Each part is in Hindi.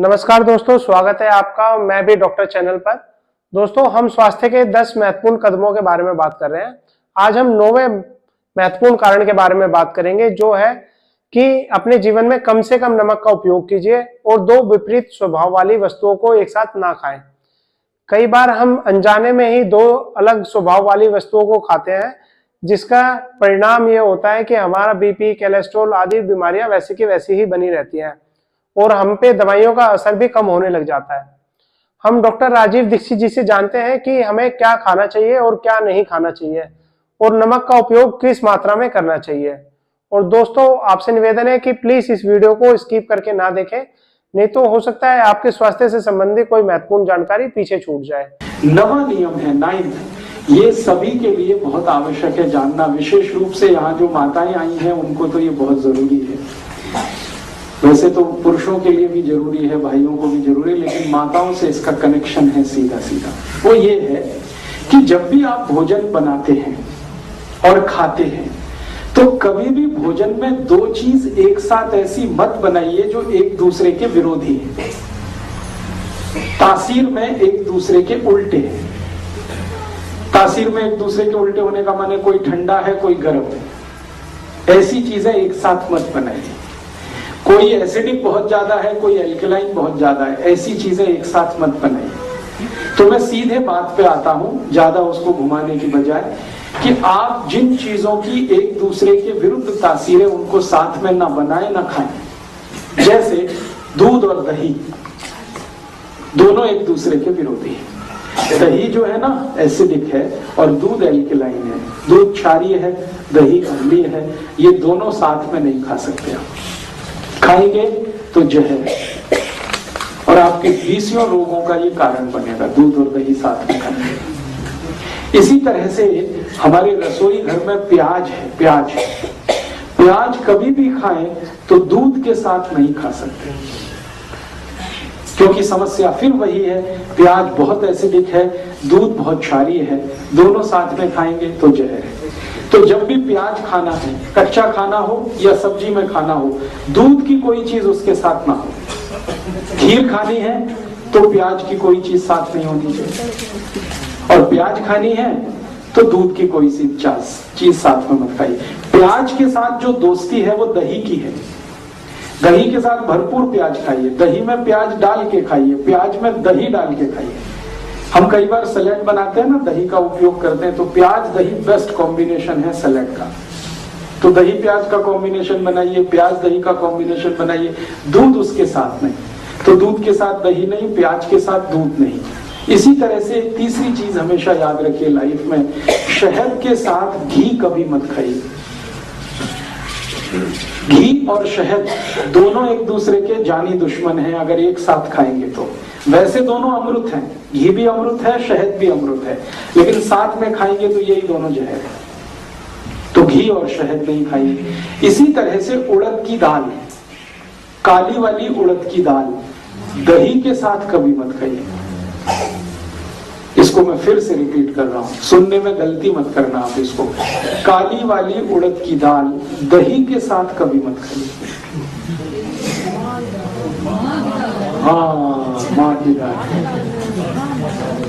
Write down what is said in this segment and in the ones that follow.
नमस्कार दोस्तों, स्वागत है आपका। मैं भी डॉक्टर चैनल पर। दोस्तों, हम स्वास्थ्य के 10 महत्वपूर्ण कदमों के बारे में बात कर रहे हैं। आज हम 9वें महत्वपूर्ण कारण के बारे में बात करेंगे, जो है कि अपने जीवन में कम से कम नमक का उपयोग कीजिए और 2 विपरीत स्वभाव वाली वस्तुओं को एक साथ ना खाएं। कई बार हम अनजाने में ही 2 अलग स्वभाव वाली वस्तुओं को खाते हैं, जिसका परिणाम यह होता है कि हमारा बीपी, कोलेस्ट्रॉल आदि बीमारियां वैसी की वैसी ही बनी रहती हैं और हम पे दवाइयों का असर भी कम होने लग जाता है। हम डॉक्टर राजीव दीक्षित जी से जानते हैं कि हमें क्या खाना चाहिए और क्या नहीं खाना चाहिए और नमक का उपयोग किस मात्रा में करना चाहिए। और दोस्तों, आपसे निवेदन है कि प्लीज इस वीडियो को स्किप करके ना देखें, नहीं तो हो सकता है आपके स्वास्थ्य से संबंधित कोई महत्वपूर्ण जानकारी पीछे छूट जाए। 9वां नियम है 9th, ये सभी के लिए बहुत आवश्यक है जानना। विशेष रूप से यहाँ जो माताएं आई हैं उनको तो ये बहुत जरूरी है। वैसे तो पुरुषों के लिए भी जरूरी है, भाइयों को भी जरूरी है, लेकिन माताओं से इसका कनेक्शन है सीधा सीधा। वो ये है कि जब भी आप भोजन बनाते हैं और खाते हैं तो कभी भी भोजन में 2 चीज एक साथ ऐसी मत बनाइए जो एक दूसरे के विरोधी है, तासीर में एक दूसरे के उल्टे है। तासीर में एक दूसरे के उल्टे होने का माने कोई ठंडा है कोई गर्म है, ऐसी चीजें एक साथ मत बनाइए। कोई एसिडिक बहुत ज्यादा है कोई एल्कलाइन बहुत ज्यादा है, ऐसी चीजें एक साथ मत बनाइए। तो मैं सीधे बात पे आता हूं, ज्यादा उसको घुमाने की बजाय, कि आप जिन चीजों की एक दूसरे के विरुद्ध तासीर है उनको साथ में ना बनाए ना खाएं। जैसे दूध और दही दोनों एक दूसरे के विरोधी है। दही जो है ना एसिडिक है और दूध एल्कलाइन है। दूध क्षारीय है, दही अम्लीय है। ये दोनों साथ में नहीं खा सकते आप। खाएंगे तो जहर और आपके 20 रोगों का ये कारण बनेगा, दूध और दही साथ में खाएंगे। इसी तरह से हमारे रसोई घर में प्याज है। प्याज कभी भी खाएं तो दूध के साथ नहीं खा सकते, क्योंकि समस्या फिर वही है। प्याज बहुत एसिडिक है, दूध बहुत क्षारीय है, दोनों साथ में खाएंगे तो जहर है। तो जब भी प्याज खाना है, कच्चा खाना हो या सब्जी में खाना हो, दूध की कोई चीज उसके साथ ना हो। खीर खानी है तो प्याज की कोई चीज साथ नहीं होनी चाहिए, और प्याज खानी है तो दूध की कोई सी चीज साथ में मत खाइए। प्याज के साथ जो दोस्ती है वो दही की है। दही के साथ भरपूर प्याज खाइए, दही में प्याज डाल के खाइए, प्याज में दही डाल के खाइए। हम कई बार सलाद बनाते हैं ना, दही का उपयोग करते हैं, तो प्याज दही बेस्ट कॉम्बिनेशन है सलाद का। तो दही प्याज का कॉम्बिनेशन बनाइए, प्याज दही का कॉम्बिनेशन बनाइए। दूध उसके साथ नहीं, तो दूध के साथ दही नहीं, प्याज के साथ दूध नहीं। इसी तरह से तीसरी चीज हमेशा याद रखिए लाइफ में, शहद के साथ घी कभी मत खाइए। घी और शहद दोनों एक दूसरे के जानी दुश्मन हैं अगर एक साथ खाएंगे तो। वैसे दोनों अमृत हैं, घी भी अमृत है, शहद भी अमृत है, लेकिन साथ में खाएंगे तो यही दोनों जहर है। तो घी और शहद नहीं खाइए। इसी तरह से उड़द की दाल, काली वाली उड़द की दाल दही के साथ कभी मत खाइए। इसको मैं फिर से रिपीट कर रहा हूं, सुनने में गलती मत करना आप इसको। काली वाली उड़द की दाल दही के साथ कभी मत खाइए। हाँ, माँ की दाल।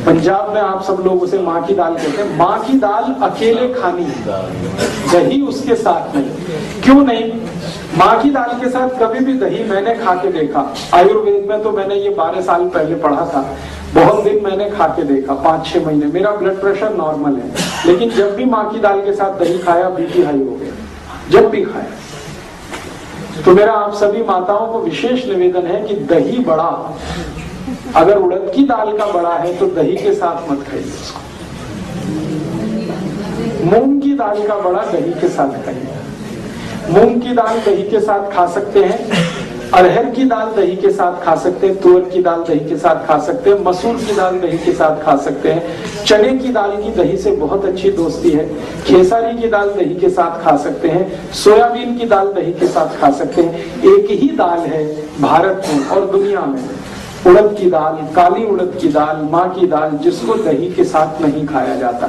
पंजाब में आप सब लोग उसे माँ की दाल कहते हैं। माँ की दाल अकेले खानी है, दही उसके साथ नहीं। क्यों नहीं? माँ की दाल के साथ कभी भी दही मैंने खा के देखा। आयुर्वेद में तो मैंने ये 12 साल पहले पढ़ा था, बहुत दिन मैंने खा के देखा, 5-6 महीने। मेरा ब्लड प्रेशर नॉर्मल है, लेकिन जब भी माँ की दाल के साथ दही खाया बीपी हाई हो गया, जब भी खाया। तो मेरा आप सभी माताओं को विशेष निवेदन है कि दही बड़ा, अगर उड़द की दाल का बड़ा है तो दही के साथ मत खाइए उसको। मूंग की दाल का बड़ा दही के साथ खाइए। मूंग की दाल दही के साथ खा सकते हैं, अरहर की दाल दही के साथ खा सकते हैं, तुअर की दाल दही के साथ खा सकते हैं, मसूर की दाल दही के साथ खा सकते हैं, चने की दाल की दही से बहुत अच्छी दोस्ती है, खेसारी की दाल दही के साथ खा सकते हैं, सोयाबीन की दाल दही के साथ खा सकते हैं। एक ही दाल है भारत में और दुनिया में, उड़द की दाल, काली उड़द की दाल, माँ की दाल, जिसको दही के साथ नहीं खाया जाता।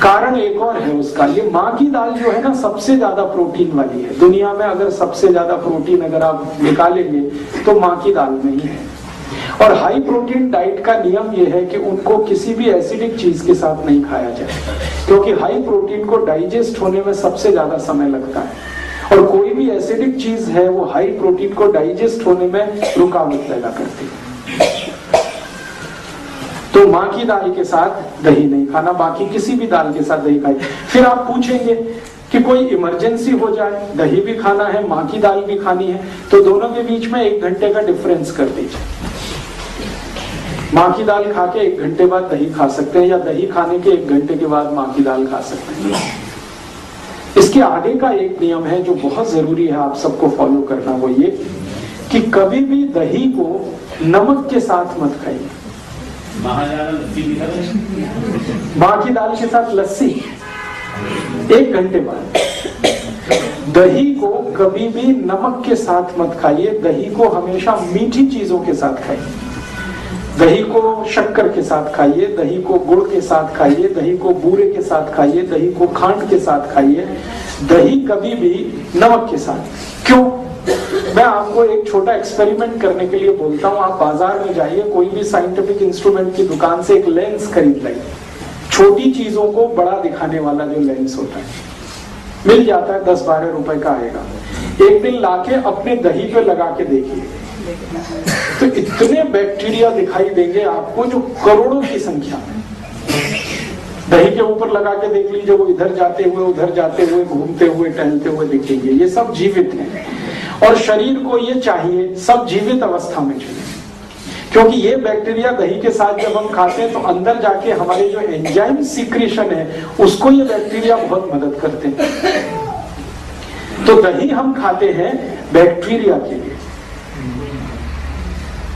कारण एक और है उसका, ये माँ की दाल जो है ना सबसे ज्यादा प्रोटीन वाली है दुनिया में। अगर सबसे ज्यादा प्रोटीन अगर आप निकालेंगे तो माँ की दाल में ही है। और हाई प्रोटीन डाइट का नियम यह है कि उनको किसी भी एसिडिक चीज के साथ नहीं खाया जाए, क्योंकि हाई प्रोटीन को डाइजेस्ट होने में सबसे ज्यादा समय लगता है, और कोई भी एसिडिक चीज है वो हाई प्रोटीन को डाइजेस्ट होने में रुकावट पैदा करती है। तो माँ की दाल के साथ दही नहीं खाना, बाकी किसी भी दाल के साथ दही खाए। फिर आप पूछेंगे कि कोई इमरजेंसी हो जाए, दही भी खाना है माँ की दाल भी खानी है, तो दोनों के बीच में 1 घंटे का डिफरेंस कर दीजिए। माँ की दाल खा के 1 घंटे बाद दही खा सकते हैं, या दही खाने के 1 घंटे के बाद माँ की दाल खा सकते हैं। इसके आगे का एक नियम है जो बहुत जरूरी है आप सबको फॉलो करना, वो ये कि कभी भी दही को नमक के साथ मत खाइए। माँ की दाल के साथ लस्सी 1 घंटे बाद। दही को कभी भी नमक के साथ मत खाइए, दही को हमेशा मीठी चीजों के साथ खाइए। दही को शक्कर के साथ खाइए, दही को गुड़ के साथ खाइए, दही को बूरे के साथ खाइए, दही को खांड के साथ खाइए, दही कभी भी नमक के साथ। क्यों? मैं आपको एक छोटा एक्सपेरिमेंट करने के लिए बोलता हूं। आप बाजार में जाइए, कोई भी साइंटिफिक इंस्ट्रूमेंट की दुकान से एक लेंस खरीद लाइए, छोटी चीजों को बड़ा दिखाने वाला जो लेंस होता है, मिल जाता है, 10-12 रुपए का आएगा। एक दिन लाके अपने दही पे लगा के देखिए, तो इतने बैक्टीरिया दिखाई देंगे आपको जो करोड़ों की संख्या में। दही के ऊपर लगा के देख लीजिए, वो इधर जाते हुए उधर जाते हुए घूमते हुए टहलते हुए दिखेंगे। ये सब जीवित हैं, और शरीर को ये चाहिए सब जीवित अवस्था में चले, क्योंकि ये बैक्टीरिया दही के साथ जब हम खाते हैं तो अंदर जाके हमारे जो एंजाइम सीक्रेशन है उसको ये बैक्टीरिया बहुत मदद करते हैं। तो दही हम खाते हैं बैक्टीरिया के लिए,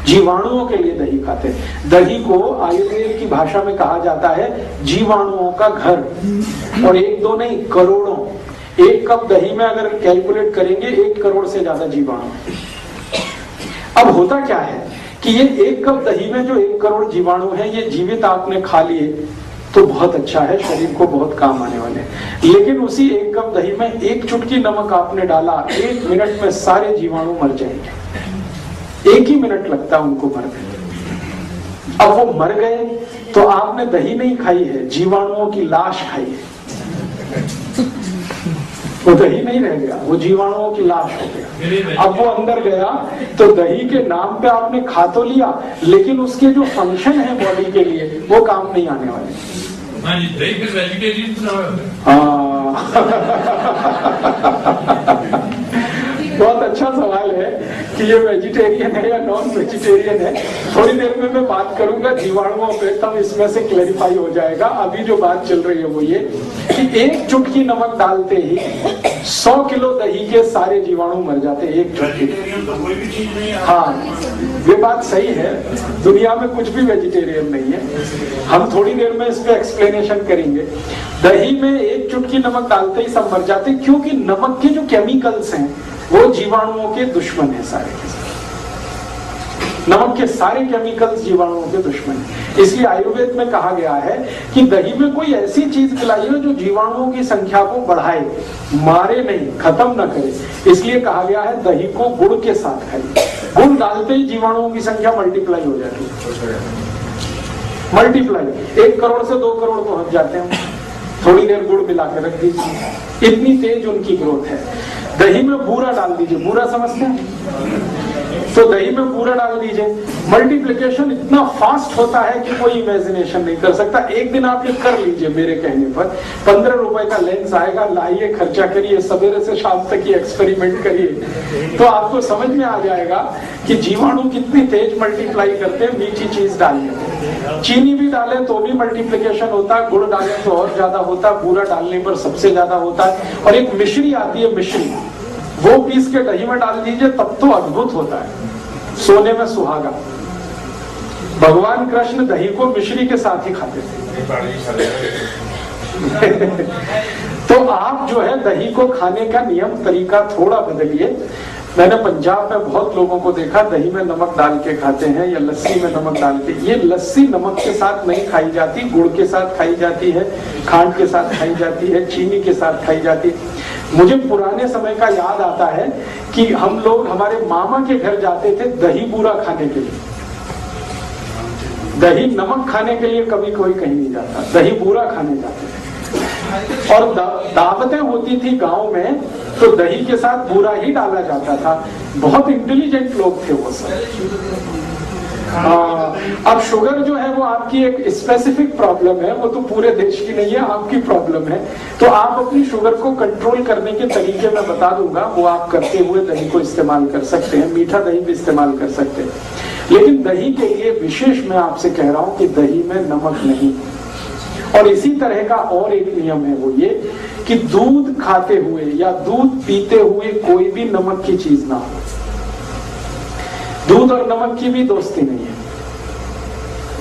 जीवाणुओं के लिए दही खाते हैं। दही को आयुर्वेद की भाषा में कहा जाता है जीवाणुओं का घर, और 1-2 नहीं, करोड़ों। 1 कप दही में अगर कैलकुलेट करेंगे 1 करोड़ से ज्यादा जीवाणु। अब होता क्या है कि ये 1 कप दही में जो 1 करोड़ जीवाणु है, ये जीवित आपने खा लिए तो बहुत अच्छा है, शरीर को बहुत काम आने वाले हैं। लेकिन उसी 1 कप दही में 1 चुटकी नमक आपने डाला, 1 मिनट में सारे जीवाणु मर जाएंगे। 1 ही मिनट लगता है उनको मरने। अब वो मर गए तो आपने दही नहीं खाई है, जीवाणुओं की लाश खाई है। वो दही नहीं रह गया, वो जीवाणुओं की लाश हो गया। अब वो अंदर गया तो दही के नाम पे आपने खा तो लिया, लेकिन उसके जो फंक्शन है बॉडी के लिए वो काम नहीं आने वाले। दही फिर वेजिटेरियन बहुत अच्छा सवाल है कि ये वेजिटेरियन है या नॉन वेजिटेरियन है। थोड़ी देर में मैं बात करूंगा जीवाणुओं पे, तब इसमें से क्लैरिफाई हो जाएगा। अभी जो बात चल रही है वो ये कि 1 चुटकी नमक डालते ही 100 किलो दही के सारे जीवाणु मर जाते हैं, 1 चुटकी। हाँ, ये बात सही है, दुनिया में कुछ भी वेजिटेरियन नहीं है। हम थोड़ी देर में इस पे एक्सप्लेनेशन करेंगे। दही में 1 चुटकी नमक डालते ही सब मर जाते, क्योंकि नमक के जो केमिकल्स हैं वो जीवाणुओं के दुश्मन है सारे के सारे। नमक के सारे केमिकल्स जीवाणुओं के दुश्मन है। इसलिए आयुर्वेद में कहा गया है कि दही में कोई ऐसी चीज खिलाइए जो जीवाणुओं की संख्या को बढ़ाए, मारे नहीं, खत्म न करे। इसलिए कहा गया है दही को गुड़ के साथ खाइए। गुड़ डालते ही जीवाणुओं की संख्या मल्टीप्लाई हो जाती है। मल्टीप्लाई 1 करोड़ से 2 करोड़ पहुंच जाते हैं। थोड़ी देर गुड़ मिला के रख दीजिए, इतनी तेज उनकी ग्रोथ है। दही में बूरा डाल दीजिए, बूरा समझते हैं? तो दही में बूरा डाल दीजिए, मल्टीप्लिकेशन इतना फास्ट होता है कि कोई इमेजिनेशन नहीं कर सकता। एक दिन आप ये कर लीजिए मेरे कहने पर, 15 रुपए का लेंस आएगा, लाइए, खर्चा करिए, सवेरे से शाम तक ये एक्सपेरिमेंट करिए, तो आपको समझ में आ जाएगा कि जीवाणु कितनी तेज मल्टीप्लाई करते हैं मीठी चीज डालने। चीनी भी डालें तो भी मल्टीप्लिकेशन होता है, गुड़ डालें तो और ज्यादा होता है, बूरा डालने पर सबसे ज्यादा होता है। और एक मिश्री आती है, मिश्री, वो पीस के दही में डाल दीजिए, तब तो अद्भुत होता है, सोने में सुहागा। भगवान कृष्ण दही को मिश्री के साथ ही खाते थे। तो आप जो है दही को खाने का नियम तरीका थोड़ा बदलिए। मैंने पंजाब में बहुत लोगों को देखा दही में नमक डाल के खाते हैं या लस्सी में नमक डाल के। ये लस्सी नमक के साथ नहीं खाई जाती, गुड़ के साथ खाई जाती है, खांड के साथ खाई जाती है, चीनी के साथ खाई जाती है। मुझे पुराने समय का याद आता है कि हम लोग हमारे मामा के घर जाते थे दही बूरा खाने के लिए। दही नमक खाने के लिए कभी कोई कहीं नहीं जाता, दही बूरा खाने जाते थे। और दावतें होती थी गांव में तो दही के साथ बूरा ही डाला जाता था। बहुत इंटेलिजेंट लोग थे वो सब। अब शुगर जो है वो आपकी एक स्पेसिफिक प्रॉब्लम है, वो तो पूरे देश की नहीं है, आपकी प्रॉब्लम है। तो आप अपनी शुगर को कंट्रोल करने के तरीके मैं बता दूंगा, वो आप करते हुए दही को इस्तेमाल कर सकते हैं, मीठा दही भी इस्तेमाल कर सकते हैं। लेकिन दही के लिए विशेष मैं आपसे कह रहा हूं कि दही में नमक नहीं। और इसी तरह का और एक नियम है, वो ये कि दूध खाते हुए या दूध पीते हुए कोई भी नमक की चीज ना हो। दूध और नमक की भी दोस्ती नहीं है,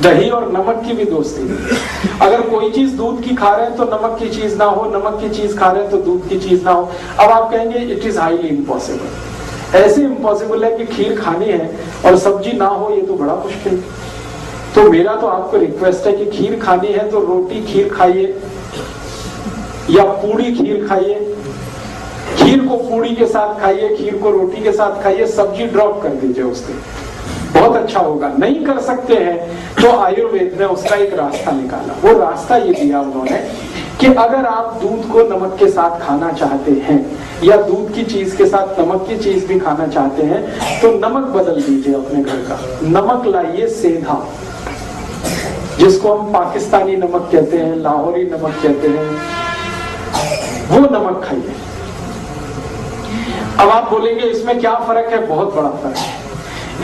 दही और नमक की भी दोस्ती नहीं है। अगर कोई चीज दूध की खा रहे हैं तो नमक की चीज ना हो, नमक की चीज खा रहे हैं तो दूध की चीज ना हो। अब आप कहेंगे इट इज हाईली इम्पॉसिबल। ऐसे इम्पॉसिबल है कि खीर खानी है और सब्जी ना हो, ये तो बड़ा मुश्किल। तो मेरा तो आपको रिक्वेस्ट है कि खीर खानी है तो रोटी खीर खाइए या पूड़ी खीर खाइए, खीर को पूड़ी के साथ खाइए, खीर को रोटी के साथ खाइए, सब्जी ड्रॉप कर दीजिए उसके, बहुत अच्छा होगा। नहीं कर सकते हैं तो आयुर्वेद ने उसका एक रास्ता निकाला। वो रास्ता ये दिया उन्होंने कि अगर आप दूध को नमक के साथ खाना चाहते हैं या दूध की चीज के साथ नमक की चीज भी खाना चाहते हैं तो नमक बदल दीजिए अपने घर का। नमक लाइए सेंधा, जिसको हम पाकिस्तानी नमक कहते हैं, लाहौरी नमक कहते हैं, वो नमक खाइए। अब आप बोलेंगे इसमें क्या फर्क है? बहुत बड़ा फर्क है।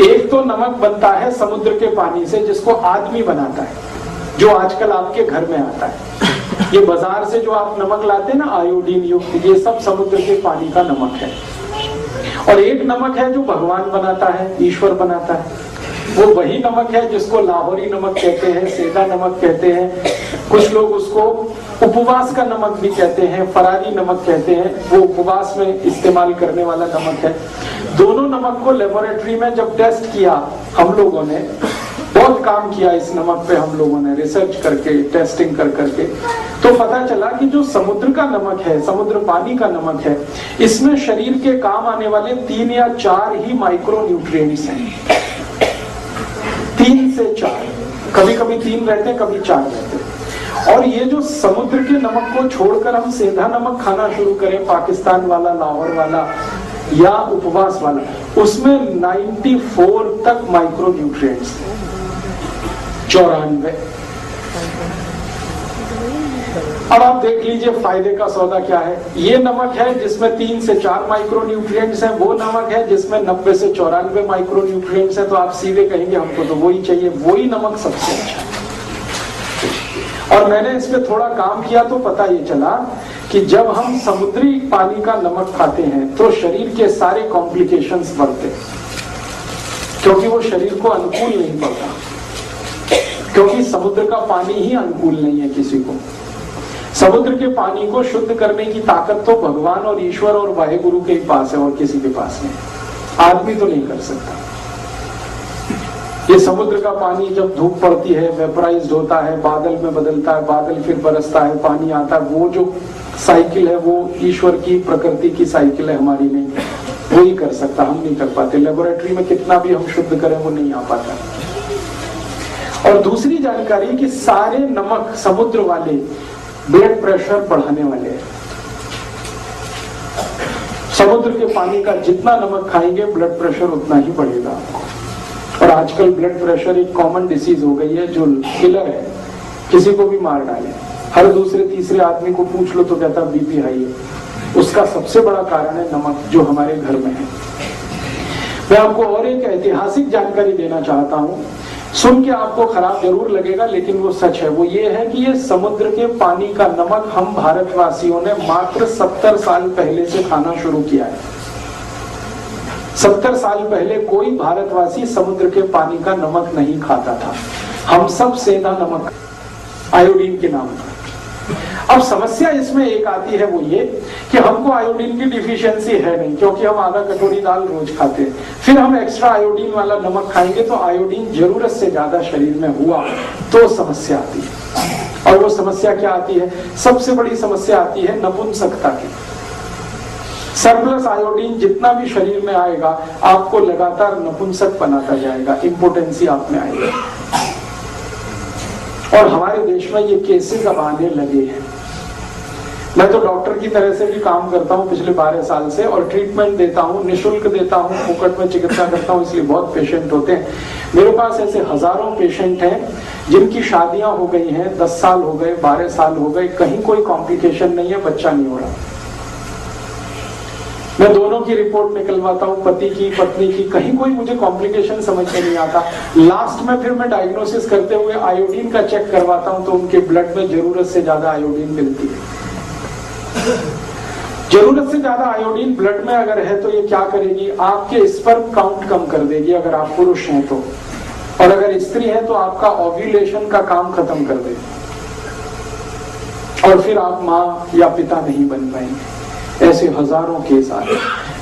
एक तो नमक बनता है समुद्र के पानी से, जिसको आदमी बनाता है, जो आजकल आपके घर में आता है। ये बाजार से जो आप नमक लाते हैं ना आयोडीन युक्त, ये सब समुद्र के पानी का नमक है। और एक नमक है जो भगवान बनाता है, ईश्वर बनाता है, वो वही नमक है जिसको लाहौरी नमक कहते हैं, सेंधा नमक कहते हैं, कुछ लोग उसको उपवास का नमक भी कहते हैं, फरारी नमक कहते हैं। वो उपवास में इस्तेमाल करने वाला नमक है। दोनों नमक को लेबोरेटरी में जब टेस्ट किया हम लोगों ने, बहुत काम किया इस नमक पे हम लोगों ने, रिसर्च करके, टेस्टिंग कर करके, तो पता चला कि जो समुद्र का नमक है, समुद्र पानी का नमक है, इसमें शरीर के काम आने वाले 3 या 4 ही माइक्रो न्यूट्रिएंट्स हैं। 3 से 4, कभी कभी 3 रहते हैं, कभी 4 रहते हैं। और ये जो समुद्र के नमक को छोड़कर हम सेंधा नमक खाना शुरू करें, पाकिस्तान वाला, लाहौर वाला या उपवास वाला, उसमें 94 तक माइक्रो न्यूट्रिएंट्स, 94। अब आप देख लीजिए फायदे का सौदा क्या है। ये नमक है जिसमें 3 से 4 माइक्रो न्यूट्रिएंट्स हैं, वो नमक है जिसमें 90 से 94 माइक्रो न्यूट्रिएंट्स हैं। तो आप सीधे कहेंगे हमको तो वही चाहिए, वही नमक सबसे अच्छा है। और मैंने इस पे थोड़ा काम किया तो पता ये चला कि जब हम समुद्री पानी का नमक खाते हैं तो शरीर के सारे कॉम्प्लिकेशंस बढ़ते, क्योंकि वो शरीर को अनुकूल नहीं पड़ता, क्योंकि समुद्र का पानी ही अनुकूल नहीं है किसी को। समुद्र के पानी को शुद्ध करने की ताकत तो भगवान और ईश्वर और वाहेगुरु के पास है और किसी के पास नहीं। आदमी तो नहीं कर सकता। ये समुद्र का पानी जब धूप पड़ती है, वेपराइज्ड होता है, बादल में बदलता है, बादल फिर बरसता है, पानी आता है, वो जो साइकिल है वो ईश्वर की, प्रकृति की साइकिल है, हमारी नहीं। वो ही कर सकता, हम नहीं कर पाते। लेबोरेटरी में कितना भी हम शुद्ध करें वो नहीं आ पाता। और दूसरी जानकारी कि सारे नमक समुद्र वाले ब्लड प्रेशर बढ़ाने वाले हैं। समुद्र के पानी का जितना नमक खाएंगे ब्लड प्रेशर उतना ही बढ़ेगा आपको। और आजकल ब्लड प्रेशर एक कॉमन डिसीज हो गई है जो किलर है, किसी को भी मार डाले। हर दूसरे तीसरे आदमी को पूछ लो तो कहता बीपी हाई है। उसका सबसे बड़ा कारण है नमक, जो हमारे घर में है। मैं आपको और एक ऐतिहासिक जानकारी देना चाहता हूँ, सुन के आपको खराब जरूर लगेगा लेकिन वो सच है। वो ये है कि ये समुद्र के पानी का नमक हम भारतवासियों ने मात्र 70 साल पहले से खाना शुरू किया है। 70 साल पहले कोई भारतवासी समुद्र के पानी का नमक नहीं खाता था। हम सब सेंधा नमक, आयोडीन के नाम पर, अब समस्या इसमें एक आती है, वो ये कि हमको आयोडीन की डिफिशियंसी है नहीं, क्योंकि हम आधा कटोरी दाल रोज खाते हैं। फिर हम एक्स्ट्रा आयोडीन वाला नमक खाएंगे तो आयोडीन जरूरत से ज्यादा शरीर में हुआ तो समस्या आती है। और वो समस्या क्या आती है? सबसे बड़ी समस्या आती है नपुंसकता की। सरप्लस आयोडीन जितना भी शरीर में आएगा आपको लगातार नपुंसक बनाता जाएगा, इंपोटेंसी आप में आएगी। और हमारे देश में ये केसेस अब आने लगे हैं। मैं तो डॉक्टर की तरह से भी काम करता हूँ पिछले 12 साल से, और ट्रीटमेंट देता हूँ, निःशुल्क देता हूँ, फुकट में चिकित्सा करता हूँ, इसलिए बहुत पेशेंट होते हैं। मेरे पास ऐसे हजारों पेशेंट हैं जिनकी शादियां हो गई हैं, 10 साल हो गए, 12 साल हो गए, कहीं कोई कॉम्प्लिकेशन नहीं है, बच्चा नहीं हो रहा। मैं दोनों की रिपोर्ट निकलवाता हूँ, पति की, पत्नी की, कहीं कोई मुझे कॉम्प्लिकेशन समझ में नहीं आता। लास्ट में फिर मैं डायग्नोसिस करते हुए आयोडीन का चेक करवाता हूँ तो उनके ब्लड में जरूरत से ज्यादा आयोडीन मिलती है। जरूरत से ज्यादा आयोडीन ब्लड में अगर है तो ये क्या करेगी? आपके स्पर्म काउंट कम कर देगी अगर आप पुरुष हैं तो, और अगर स्त्री है तो आपका ओव्यूलेशन का काम खत्म कर देगी, और फिर आप माँ या पिता नहीं बन पाएंगे। ऐसे हजारों केस आते।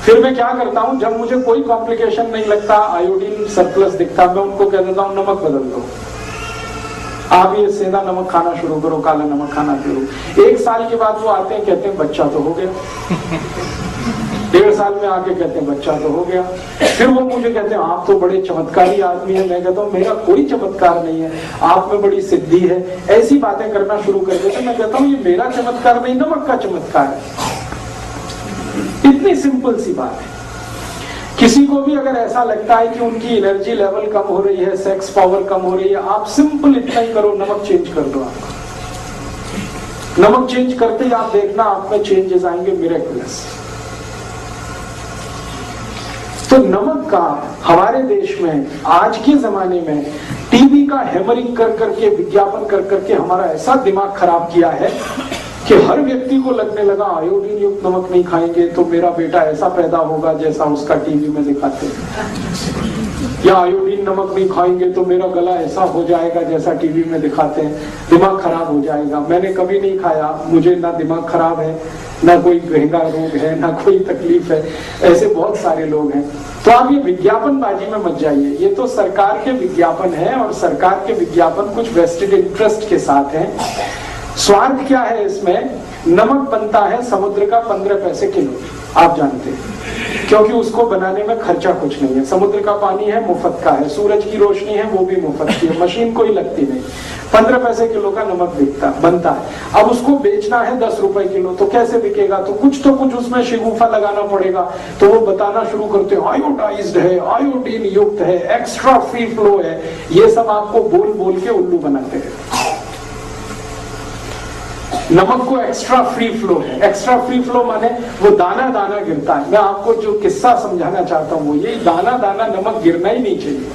फिर मैं क्या करता हूं, जब मुझे कोई कॉम्प्लिकेशन नहीं लगता, आयोडीन सरप्लस दिखता, मैं उनको कह देता हूं नमक बदल दो, आप ये सेंधा नमक खाना शुरू करो, काला नमक खाना शुरू। 1 साल के बाद वो आते हैं, कहते हैं बच्चा तो हो गया। 1.5 साल में आके कहते हैं बच्चा तो हो गया। फिर वो मुझे कहते हैं आप तो बड़े चमत्कारी आदमी हैं। मैं कहता हूँ मेरा कोई चमत्कार नहीं है, आप में बड़ी सिद्धि है। ऐसी बातें करना शुरू कर देते। मैं कहता हूँ ये मेरा चमत्कार नहीं, नमक का चमत्कार है। इतनी सिंपल सी बात है। किसी को भी अगर ऐसा लगता है कि उनकी एनर्जी लेवल कम हो रही है, सेक्स पावर कम हो रही है, आप सिंपल इतना ही करो, नमक चेंज कर दो। आपका नमक चेंज करते ही आप देखना आप में चेंजेस आएंगे, मिरेकुलस। तो नमक का हमारे देश में आज के जमाने में टीवी का हैमरिंग कर करके, विज्ञापन कर करके हमारा ऐसा दिमाग खराब किया है कि हर व्यक्ति को लगने लगा आयोडीन युक्त नमक नहीं खाएंगे तो मेरा बेटा ऐसा पैदा होगा जैसा उसका टीवी में दिखाते हैं, या आयोडीन नमक नहीं खाएंगे तो मेरा गला ऐसा हो जाएगा जैसा टीवी में दिखाते हैं, दिमाग खराब हो जाएगा। मैंने कभी नहीं खाया, मुझे ना दिमाग खराब है, ना कोई गहरा रोग है, ना कोई तकलीफ है। ऐसे बहुत सारे लोग हैं। तो आप ये विज्ञापनबाजी में मत जाइए। ये तो सरकार के विज्ञापन है, और सरकार के विज्ञापन कुछ वेस्टेड इंटरेस्ट के साथ हैं। स्वार्थ क्या है इसमें? नमक बनता है समुद्र का 15 पैसे किलो, आप जानते हैं, क्योंकि उसको बनाने में खर्चा कुछ नहीं है। समुद्र का पानी है, मुफ्त का है, सूरज की रोशनी है, वो भी मुफ्त की है, मशीन कोई लगती नहीं। 15 पैसे किलो का नमक बनता है। अब उसको बेचना है 10 रुपए किलो, तो कैसे बिकेगा? तो कुछ उसमें शिगुफा लगाना पड़ेगा। तो वो बताना शुरू करते हैं आयोडाइज्ड है, आयोडीन युक्त है, एक्स्ट्रा फ्री फ्लो है। ये सब आपको बोल बोल के उल्लू बनाते हैं। नमक को एक्स्ट्रा फ्री फ्लो है। एक्स्ट्रा फ्री फ्लो माने वो दाना दाना गिरता है। मैं आपको जो किस्सा समझाना चाहता हूँ वो ये, दाना दाना नमक गिरना ही नहीं चाहिए।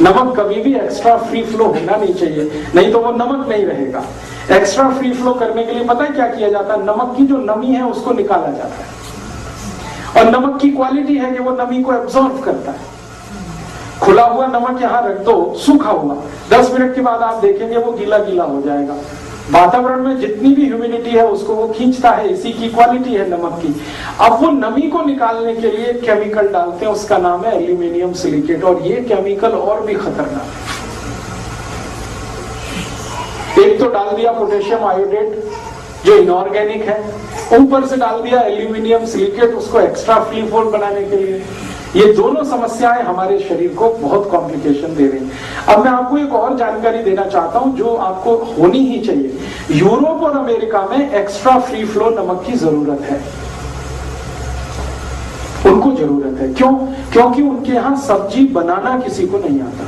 नमक कभी भी एक्स्ट्रा फ्री फ्लो होना नहीं चाहिए, नहीं तो वो नमक नहीं रहेगा। एक्स्ट्रा फ्री फ्लो करने के लिए पता है क्या किया जाता है? नमक की जो नमी है उसको निकाला जाता है, और नमक की क्वालिटी है कि वो नमी को एब्जॉर्ब करता है। खुला हुआ नमक यहाँ रख दो, सूखा हुआ, 10 मिनट के बाद आप देखेंगे वो गीला गीला हो जाएगा। वातावरण में जितनी भी ह्यूमिडिटी है उसको वो खींचता है, इसी की क्वालिटी है नमक की। अब वो नमी को निकालने के लिए केमिकल डालते हैं, उसका नाम है एल्यूमिनियम सिलिकेट, और ये केमिकल और भी खतरनाक है। एक तो डाल दिया पोटेशियम आयोडेट जो इनऑर्गेनिक है, ऊपर से डाल दिया एल्यूमिनियम सिलिकेट उसको एक्स्ट्रा फ्री फ्लो बनाने के लिए। ये दोनों समस्याएं हमारे शरीर को बहुत कॉम्प्लिकेशन दे रही हैं। अब मैं आपको एक और जानकारी देना चाहता हूं जो आपको होनी ही चाहिए। यूरोप और अमेरिका में एक्स्ट्रा फ्री फ्लो नमक की जरूरत है, उनको जरूरत है। क्यों? क्योंकि उनके यहां सब्जी बनाना किसी को नहीं आता।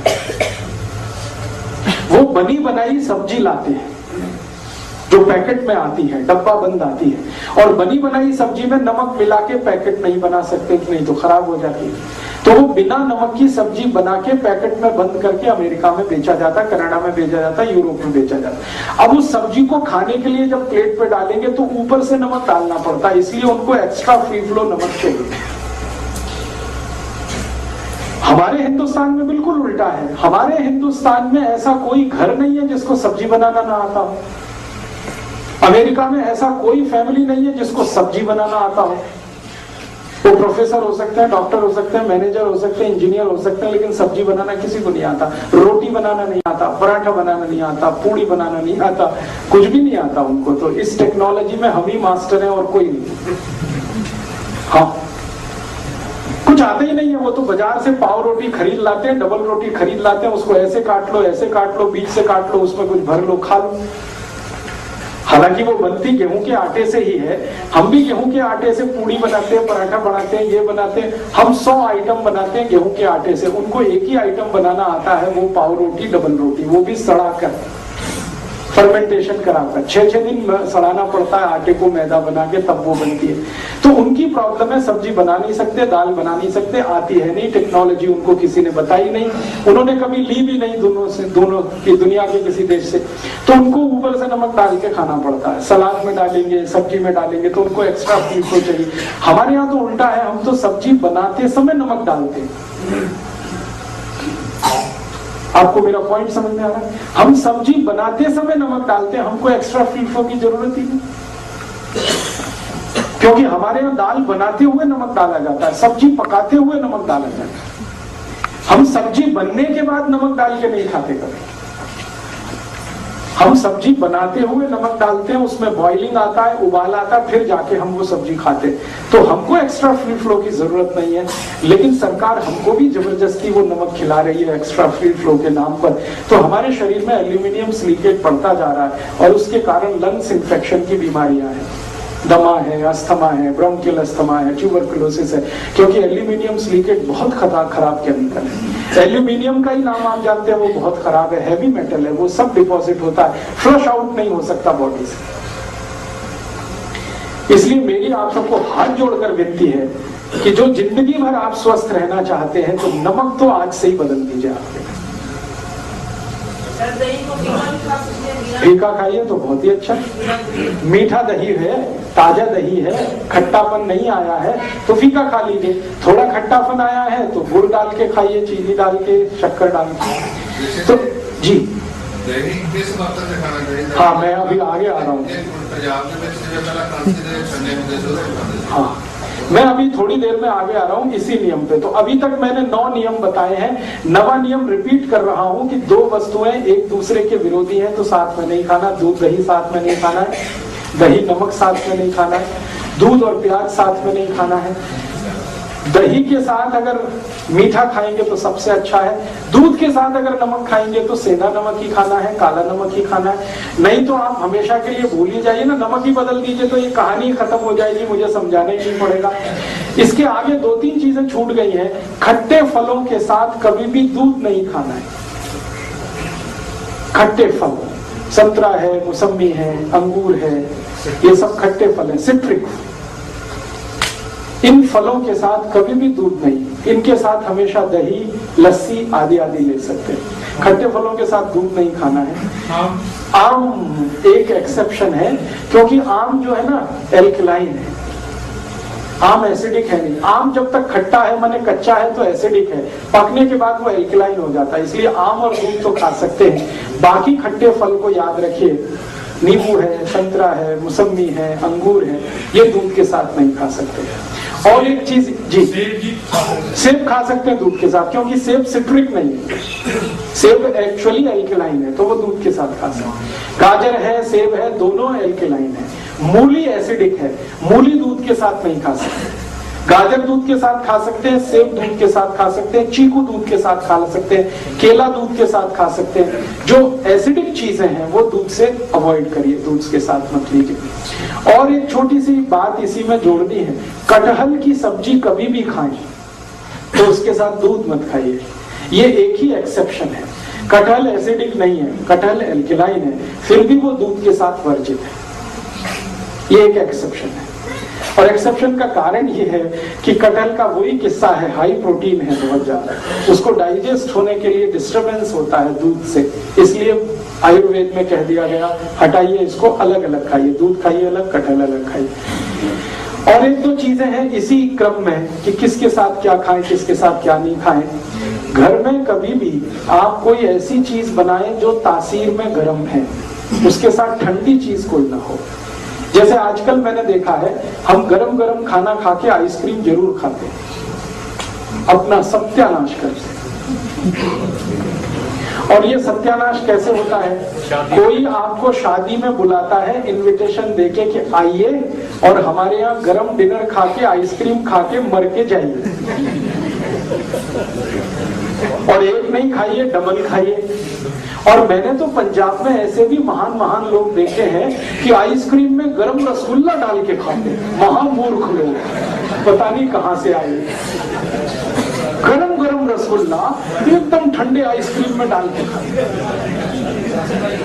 वो बनी बनाई सब्जी लाते हैं जो पैकेट में आती है, डब्बा बंद आती है, और बनी बनाई सब्जी में नमक मिला के पैकेट नहीं बना सकते, नहीं तो खराब हो जाती है। तो वो बिना नमक की सब्जी बना के पैकेट में बंद करके अमेरिका में बेचा जाता, कनाडा में बेचा जाता, यूरोप में बेचा जाता। अब उस सब्जी को खाने के लिए जब प्लेट पे डालेंगे तो ऊपर से नमक डालना पड़ता है, इसलिए उनको एक्स्ट्रा फ्री फ्लो नमक चाहिए। हमारे हिंदुस्तान में बिल्कुल उल्टा है। हमारे हिंदुस्तान में ऐसा कोई घर नहीं है जिसको सब्जी बनाना ना आता हो। अमेरिका में ऐसा कोई फैमिली नहीं है जिसको सब्जी बनाना आता हो। वो प्रोफेसर हो सकते हैं, डॉक्टर हो सकते हैं, मैनेजर हो सकते हैं, इंजीनियर हो सकते हैं, लेकिन सब्जी बनाना किसी को नहीं आता। रोटी बनाना नहीं आता, पराठा बनाना नहीं आता, पूड़ी बनाना नहीं आता, कुछ भी नहीं आता उनको। तो इस टेक्नोलॉजी में हम ही मास्टर हैं और कोई नहीं। हाँ, कुछ आता ही नहीं है। वो तो बाजार से पाव रोटी खरीद लाते हैं, डबल रोटी खरीद लाते हैं, उसको ऐसे काट लो, ऐसे काट लो, बीच से काट लो, उसमें कुछ भर लो, खा लो। हालांकि वो बनती गेहूं के आटे से ही है। हम भी गेहूं के आटे से पूड़ी बनाते हैं, पराठा बनाते हैं, ये बनाते हैं। हम 100 आइटम बनाते हैं गेहूं के आटे से। उनको एक ही आइटम बनाना आता है, वो पाव रोटी, डबल रोटी, वो भी सड़ा कर, फर्मेंटेशन कराकर 6-6 दिन सड़ाना पड़ता है आटे को, मैदा बना के, तब वो बनती है। तो उनकी प्रॉब्लम है, सब्जी बना नहीं सकते, दाल बना नहीं सकते, आती है नहीं, टेक्नोलॉजी उनको किसी ने बताई नहीं, उन्होंने कभी ली भी नहीं दोनों की दुनिया के किसी देश से। तो उनको ऊपर से नमक डाल के खाना पड़ता है। सलाद में डालेंगे, सब्जी में डालेंगे, तो उनको एक्स्ट्रा फीड तो चाहिए। हमारे यहाँ तो उल्टा है, हम तो सब्जी बनाते समय नमक डालते हैं। आपको मेरा पॉइंट समझ में आ रहा है? हम सब्जी बनाते समय नमक डालते हैं, हमको एक्स्ट्रा फील्फो की जरूरत ही नहीं, क्योंकि हमारे यहाँ दाल बनाते हुए नमक डाला जाता है, सब्जी पकाते हुए नमक डाला जाता है। हम सब्जी बनने के बाद नमक डाल के नहीं खाते कभी। हम सब्जी बनाते हुए नमक डालते हैं, उसमें बॉइलिंग आता है, उबाल आता है, फिर जाके हम वो सब्जी खाते हैं। तो हमको एक्स्ट्रा फ्री फ्लो की जरूरत नहीं है, लेकिन सरकार हमको भी जबरदस्ती वो नमक खिला रही है एक्स्ट्रा फ्री फ्लो के नाम पर। तो हमारे शरीर में एल्यूमिनियम सिलिकेट बढ़ता जा रहा है और उसके कारण लंग्स इन्फेक्शन की बीमारियां हैं, दमा है, अस्थमा है, ब्रोंकियल अस्थमा है, ट्यूबरकुलोसिस है, क्योंकि एल्यूमिनियम सिलिकेट बहुत खराब केमिकल है। एल्यूमिनियम का ही नाम आप जानते हैं, वो बहुत खराब है, हैवी मेटल है, वो सब डिपॉजिट होता है, फ्लश आउट नहीं हो सकता बॉडी से। इसलिए मेरी आप सबको हाथ जोड़कर विनती है कि जो जिंदगी भर आप स्वस्थ रहना चाहते हैं, तो नमक तो आज से ही बदल दीजिए। आपके फीका खाइए तो बहुत ही अच्छा। मीठा दही है, ताजा दही है, खट्टापन नहीं आया है तो फीका खा लीजिए। थोड़ा खट्टापन आया है तो गुड़ डाल के खाइए, चीनी डाल के, शक्कर डाल के। तो जी हाँ, मैं अभी आगे आ रहा हूँ। हाँ, मैं अभी थोड़ी देर में आगे आ रहा हूँ इसी नियम पे। तो अभी तक मैंने 9 नियम बताए हैं। 9वां नियम रिपीट कर रहा हूँ कि 2 वस्तुएं एक दूसरे के विरोधी हैं तो साथ में नहीं खाना। दूध दही साथ में नहीं खाना है, दही नमक साथ में नहीं खाना है, दूध और प्याज साथ में नहीं खाना है। दही के साथ अगर मीठा खाएंगे तो सबसे अच्छा है, दूध के साथ अगर नमक खाएंगे तो सेंधा नमक ही खाना है, काला नमक ही खाना है। नहीं तो आप हमेशा के लिए भूल ही जाइए ना, नमक ही बदल दीजिए तो ये कहानी खत्म हो जाएगी, मुझे समझाना ही नहीं पड़ेगा। इसके आगे 2-3 चीजें छूट गई हैं। खट्टे फलों के साथ कभी भी दूध नहीं खाना है। खट्टे फल, संतरा है, मौसमी है, अंगूर है, ये सब खट्टे फल है, सिट्रिक। इन फलों के साथ कभी भी दूध नहीं। इनके साथ हमेशा दही, लस्सी आदि आदि ले सकते हैं। खट्टे फलों के साथ दूध नहीं खाना है। आम एक एक्सेप्शन है, क्योंकि आम जो है ना एल्कलाइन है, आम एसिडिक है नहीं। आम जब तक खट्टा है माने कच्चा है तो एसिडिक है, पकने के बाद वो एल्कलाइन हो जाता है। इसलिए आम और दूध तो खा सकते हैं। बाकी खट्टे फल को याद रखिए, नींबू है, संतरा है, मौसमी है, अंगूर है, ये दूध के साथ नहीं खा सकते। और एक चीज जी, सेब खा सकते हैं दूध के साथ, क्योंकि सेब सिट्रिक नहीं है, सेब एक्चुअली एल्कलाइन है, तो वो दूध के साथ खा सकते हैं। गाजर है, सेब है, दोनों एल्कलाइन है। मूली एसिडिक है, मूली दूध के साथ नहीं खा सकते। गाजर दूध के साथ खा सकते हैं, सेब दूध के साथ खा सकते हैं, चीकू दूध के साथ खा सकते हैं, केला दूध के साथ खा सकते हैं। जो एसिडिक चीजें हैं वो दूध से अवॉइड करिए, दूध के साथ मत लीजिए। और एक छोटी सी बात इसी में जोड़नी है, कटहल की सब्जी कभी भी खाएं तो उसके साथ दूध मत खाइए। ये एक ही एक्सेप्शन है, कटहल एसिडिक नहीं है, कटहल एल्कलाइन है, फिर भी वो दूध के साथ वर्जित है। ये एक एक्सेप्शन है। और एक्सेप्शन का कारण ये है कि कटहल का वही किस्सा है, हाई प्रोटीन है बहुत ज्यादा, उसको डाइजेस्ट होने के लिए डिस्टरबेंस होता है दूध से। इसलिए आयुर्वेद में कह दिया गया हटाइए इसको, अलग अलग खाइए, दूध खाइए अलग, कटहल अलग खाइए। और 1-2 चीजें हैं इसी क्रम में कि किसके साथ क्या खाएं, किसके साथ क्या नहीं खाएं। घर में कभी भी आप कोई ऐसी चीज बनाएं जो तासीर में गर्म है। उसके साथ ठंडी चीज कोई ना हो। जैसे आजकल मैंने देखा है, हम गरम गरम खाना खा के आइसक्रीम जरूर खाते हैं, अपना सत्यानाश करते हैं। और ये सत्यानाश कैसे होता है? कोई आपको शादी में बुलाता है इनविटेशन देके कि आइए और हमारे यहाँ गरम डिनर खा के आइसक्रीम खा के मर के जाइए, और एक नहीं खाइए, डबल खाइए। और मैंने तो पंजाब में ऐसे भी महान महान लोग देखे हैं कि आइसक्रीम में गरम रसगुल्ला डाल के खाते हैं। महामूर्ख लोग, पता नहीं कहां से आए। गरम गरम रसगुल्ला एकदम ठंडे आइसक्रीम में डाल के खाते।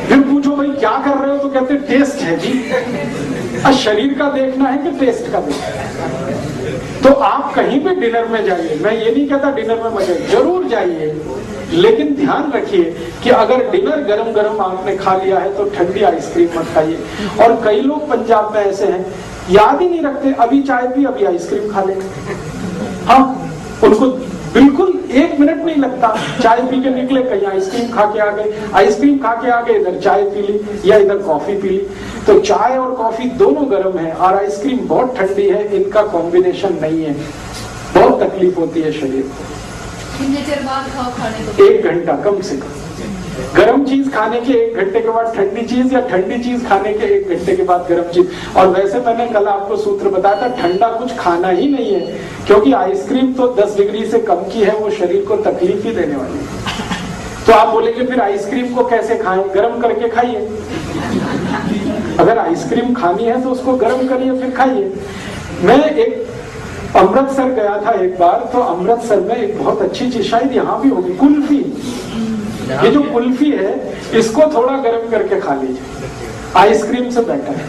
फिर पूछो भाई क्या कर रहे हो, तो कहते टेस्ट है जी। शरीर का देखना है कि टेस्ट का देखना है? तो आप कहीं भी डिनर में जाइए, मैं ये नहीं कहता डिनर में मजे, जरूर जाइए, लेकिन ध्यान रखिए कि अगर डिनर गरम गरम आपने खा लिया है तो ठंडी आइसक्रीम मत खाइए। और कई लोग पंजाब में ऐसे हैं, याद ही नहीं रखते, अभी चाय पी अभी आइसक्रीम खा लेंगे। हाँ, उनको बिल्कुल 1 मिनट नहीं लगता, चाय पी के निकले कहीं आइसक्रीम खा के आ गए, आइसक्रीम खा के आ गए, इधर चाय पी ली या इधर कॉफी पी ली। तो चाय और कॉफी दोनों गर्म है और आइसक्रीम बहुत ठंडी है, इनका कॉम्बिनेशन नहीं है, बहुत तकलीफ होती है शरीर को। कितने देर बाद खाओ खाने को? 1 घंटा कम से कम। गर्म चीज खाने के 1 घंटे के बाद ठंडी चीज, या ठंडी चीज खाने के 1 घंटे के बाद गर्म चीज। और वैसे मैंने कल आपको सूत्र बताया था, ठंडा कुछ खाना ही नहीं है, क्योंकि आइसक्रीम तो 10 डिग्री से कम की है, वो शरीर को तकलीफ ही देने वाली है। तो आप बोलेंगे फिर आइसक्रीम को कैसे खाएं? गर्म करके खाइए। अगर आइसक्रीम खानी है तो उसको गर्म करिए फिर खाइए। मैं एक अमृतसर गया था एक बार, तो अमृतसर में एक बहुत अच्छी चीज, शायद यहाँ भी होगी, कुल्फी। ये जो कुल्फी है इसको थोड़ा गर्म करके खा लीजिए, आइसक्रीम से बेटर है,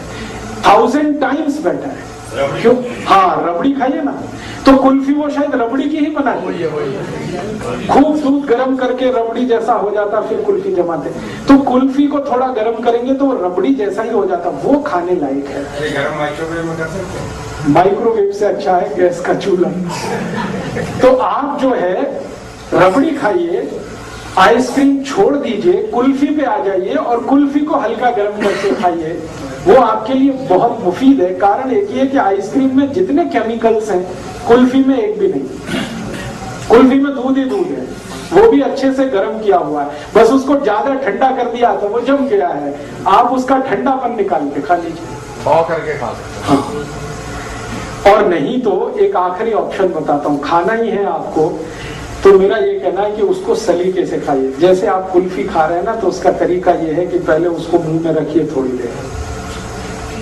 1000 टाइम्स बेटर है। क्यों? हाँ, रबड़ी खाइए ना, तो कुल्फी वो शायद रबड़ी की ही बनाती है, खूब दूध गर्म करके रबड़ी जैसा हो जाता, फिर कुल्फी जमाते। तो कुल्फी को थोड़ा गर्म करेंगे तो रबड़ी जैसा ही हो जाता, वो खाने लायक है। गरम माइक्रोवेव में कर सकते हैं? माइक्रोवेव से अच्छा है गैस का चूल्हा। तो आप जो है रबड़ी खाइए, आइसक्रीम छोड़ दीजिए, कुल्फी पे आ जाइए और कुल्फी को हल्का गर्म करके खाइए, वो आपके लिए बहुत मुफीद है। कारण एक ही है कि आइसक्रीम में जितने केमिकल्स हैं कुल्फी में एक भी नहीं। कुल्फी में दूध ही दूध है, वो भी अच्छे से गर्म किया हुआ है, बस उसको ज्यादा ठंडा कर दिया तो वो जम गया है। आप उसका ठंडापन निकाल के खा लीजिए, पाव करके खा सकते हैं। हाँ। और नहीं तो एक आखिरी ऑप्शन बताता हूँ, खाना ही है आपको, तो मेरा ये कहना है कि उसको सलीके से खाइए। जैसे आप कुल्फी खा रहे हैं ना, तो उसका तरीका ये है कि पहले उसको मुंह में रखिए थोड़ी देर,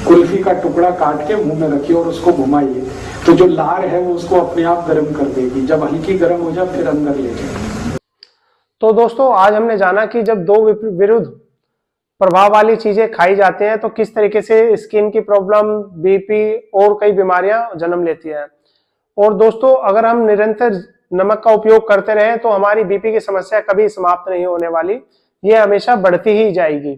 कुल्फी का टुकड़ा काट के मुंह में रखिए और उसको घुमाइए, तो जो लार है वो उसको अपने आप गर्म कर देगी। जब हल्की गर्म हो जाए फिर अंदर ले जाए। तो दोस्तों, आज हमने जाना कि जब दो विरुद्ध प्रभाव वाली चीजें खाई जाती हैं तो किस तरीके से स्किन की प्रॉब्लम, बीपी और कई बीमारियां जन्म लेती हैं। और दोस्तों, अगर हम निरंतर नमक का उपयोग करते रहे तो हमारी बीपी की समस्या कभी समाप्त नहीं होने वाली, ये हमेशा बढ़ती ही जाएगी।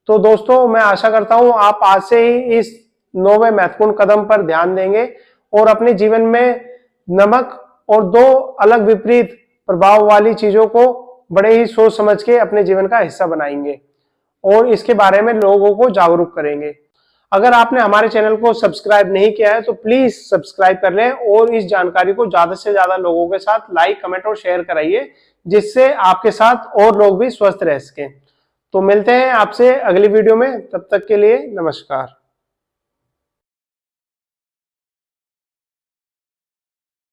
तो दोस्तों, मैं आशा करता हूं आप आज से ही इस 9वें महत्वपूर्ण कदम पर ध्यान देंगे और अपने जीवन में नमक और 2 अलग विपरीत प्रभाव वाली चीजों को बड़े ही सोच समझ के अपने जीवन का हिस्सा बनाएंगे और इसके बारे में लोगों को जागरूक करेंगे। अगर आपने हमारे चैनल को सब्सक्राइब नहीं किया है तो प्लीज सब्सक्राइब कर लें और इस जानकारी को ज्यादा से ज्यादा लोगों के साथ लाइक, कमेंट और शेयर कराइए, जिससे आपके साथ और लोग भी स्वस्थ रह सकें। तो मिलते हैं आपसे अगली वीडियो में, तब तक के लिए नमस्कार।